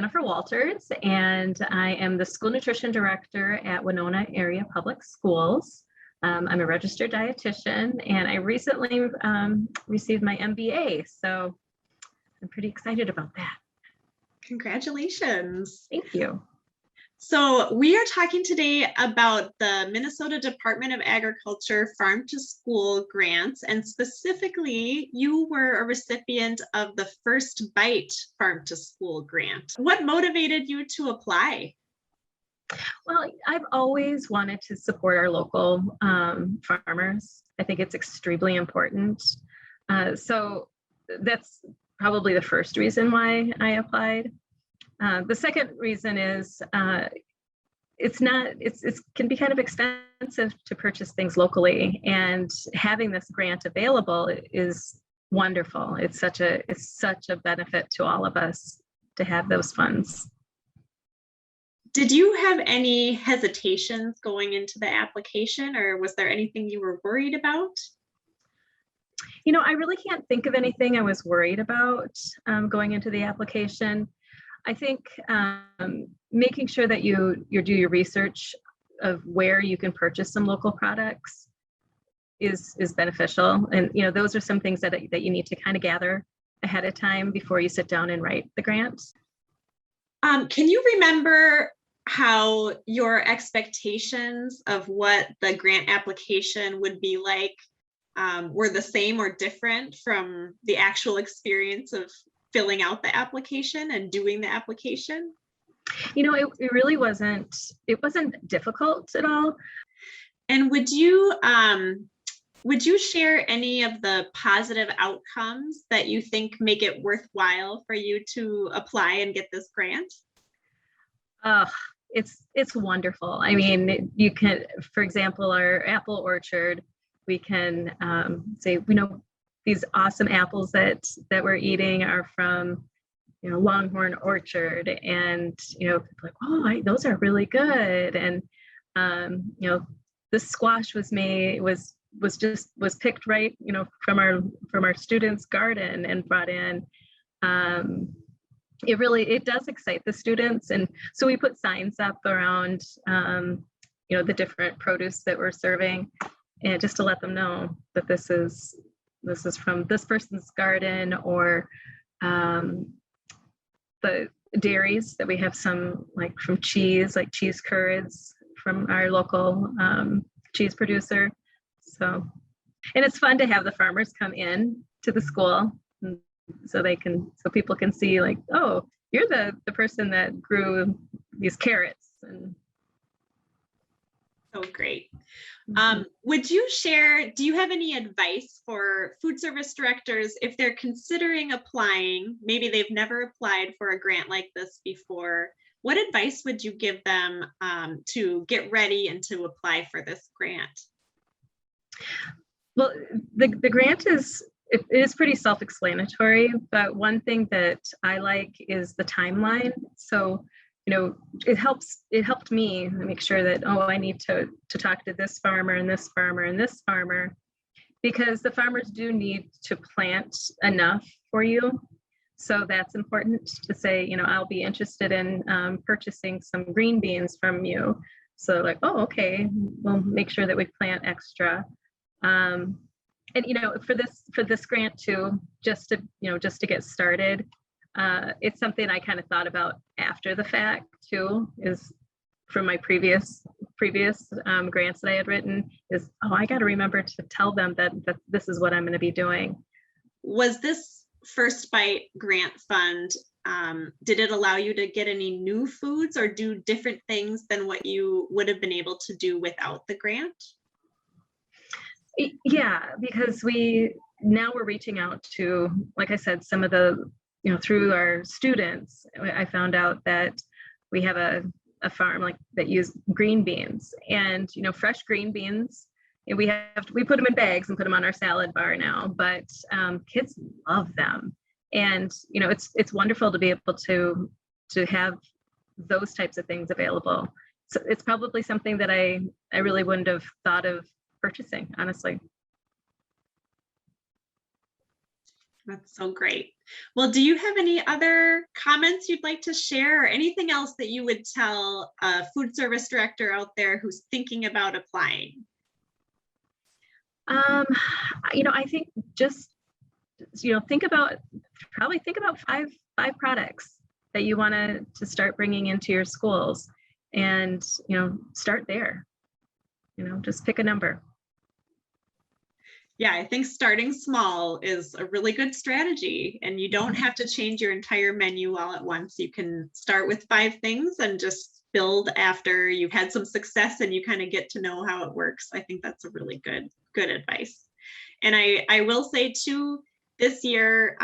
Jennifer Walters, and I am the school nutrition director at Winona Area Public Schools. I'm a registered dietitian, and I recently received my MBA, so I'm pretty excited about that. Congratulations. Thank you. So we are talking today about the Minnesota Department of Agriculture Farm to School grants, and specifically you were a recipient of the First Bite Farm to School grant. What motivated you to apply? Well, I've always wanted to support our local farmers. I think it's extremely important. So that's probably the first reason why I applied. The second reason is it can be kind of expensive to purchase things locally, and having this grant available is wonderful. It's such a benefit to all of us to have those funds. Did you have any hesitations going into the application, or was there anything you were worried about? You know, I really can't think of anything I was worried about going into the application. I think making sure that you do your research of where you can purchase some local products is beneficial, and you know, those are some things that you need to kind of gather ahead of time before you sit down and write the grant. Can you remember how your expectations of what the grant application would be like were the same or different from the actual experience of filling out the application and doing the application? You know, it really wasn't difficult at all. And would you share any of the positive outcomes that you think make it worthwhile for you to apply and get this grant? It's wonderful. I mean, you can, for example, our apple orchard, we can say, you know, these awesome apples that we're eating are from, you know, Longhorn Orchard, and you know, like, oh, those are really good. And you know, the squash was picked right, you know, from our students' garden and brought in. It does excite the students, and so we put signs up around you know, the different produce that we're serving, and just to let them know that this is from this person's garden, or the dairies that we have some, like from cheese, like cheese curds from our local cheese producer. So, and it's fun to have the farmers come in to the school, so people can see, like, oh, you're the person that grew these carrots. And oh, great. Would you share, do you have any advice for food service directors if they're considering applying, maybe they've never applied for a grant like this before? What advice would you give them to get ready and to apply for this grant? Well, the grant is pretty self-explanatory, but one thing that I like is the timeline. So, you know, it helped me make sure that, oh, I need to talk to this farmer and this farmer and this farmer, because the farmers do need to plant enough for you. So that's important to say, you know, I'll be interested in purchasing some green beans from you. So like, oh, okay, we'll make sure that we plant extra. And you know, for this grant too, just to get started, it's something I kind of thought about after the fact too, is from my previous grants that I had written, is, oh, I got to remember to tell them that this is what I'm going to be doing. Was this First Bite grant fund, did it allow you to get any new foods or do different things than what you would have been able to do without the grant? Yeah, because we're reaching out to, like I said, some of the, you know, through our students, I found out that we have a farm like that use green beans, and you know, fresh green beans, and we put them in bags and put them on our salad bar now, but kids love them. And you know, it's wonderful to be able to have those types of things available. So it's probably something that I really wouldn't have thought of purchasing, honestly. That's so great. Well, do you have any other comments you'd like to share, or anything else that you would tell a food service director out there who's thinking about applying? Um, I think just, probably think about five products that you want to start bringing into your schools, and, start there. Just pick a number. Yeah, I think starting small is a really good strategy, and you don't have to change your entire menu all at once. You can start with 5 things and just build after you've had some success and you kind of get to know how it works. I think that's a really good advice. And I will say too, this year,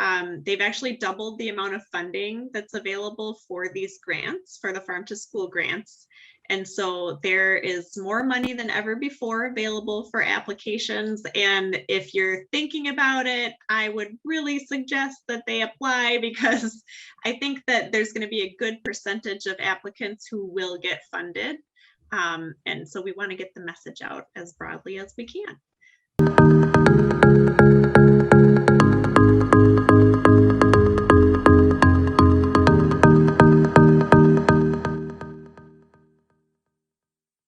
they've actually doubled the amount of funding that's available for these grants, for the farm to school grants. And so there is more money than ever before available for applications. And if you're thinking about it, I would really suggest that they apply, because I think that there's going to be a good percentage of applicants who will get funded. And so we want to get the message out as broadly as we can.